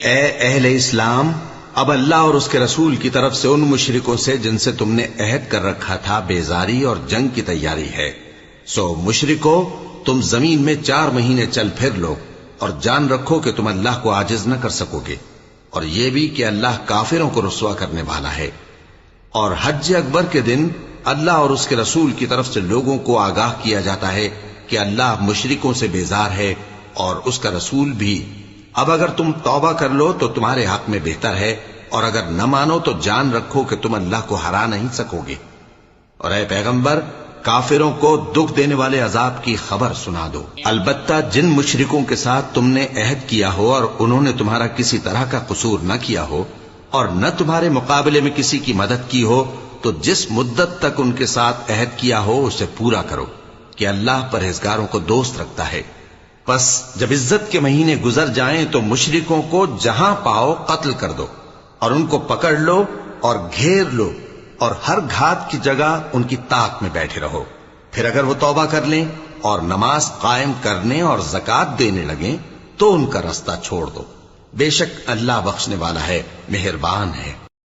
اے اہل اسلام، اب اللہ اور اس کے رسول کی طرف سے ان مشرکوں سے جن سے تم نے عہد کر رکھا تھا بیزاری اور جنگ کی تیاری ہے، سو مشرکو تم زمین میں 4 مہینے چل پھر لو اور جان رکھو کہ تم اللہ کو عاجز نہ کر سکو گے، اور یہ بھی کہ اللہ کافروں کو رسوا کرنے والا ہے۔ اور حج اکبر کے دن اللہ اور اس کے رسول کی طرف سے لوگوں کو آگاہ کیا جاتا ہے کہ اللہ مشرکوں سے بیزار ہے اور اس کا رسول بھی۔ اب اگر تم توبہ کر لو تو تمہارے حق میں بہتر ہے، اور اگر نہ مانو تو جان رکھو کہ تم اللہ کو ہرا نہیں سکو گے۔ اور اے پیغمبر، کافروں کو دکھ دینے والے عذاب کی خبر سنا دو۔ البتہ جن مشرکوں کے ساتھ تم نے عہد کیا ہو اور انہوں نے تمہارا کسی طرح کا قصور نہ کیا ہو اور نہ تمہارے مقابلے میں کسی کی مدد کی ہو، تو جس مدت تک ان کے ساتھ عہد کیا ہو اسے پورا کرو، کہ اللہ پرہیزگاروں کو دوست رکھتا ہے۔ پس جب عزت کے مہینے گزر جائیں تو مشرکوں کو جہاں پاؤ قتل کر دو، اور ان کو پکڑ لو اور گھیر لو، اور ہر گھات کی جگہ ان کی طاق میں بیٹھے رہو۔ پھر اگر وہ توبہ کر لیں اور نماز قائم کرنے اور زکوٰۃ دینے لگیں تو ان کا رستہ چھوڑ دو، بے شک اللہ بخشنے والا ہے، مہربان ہے۔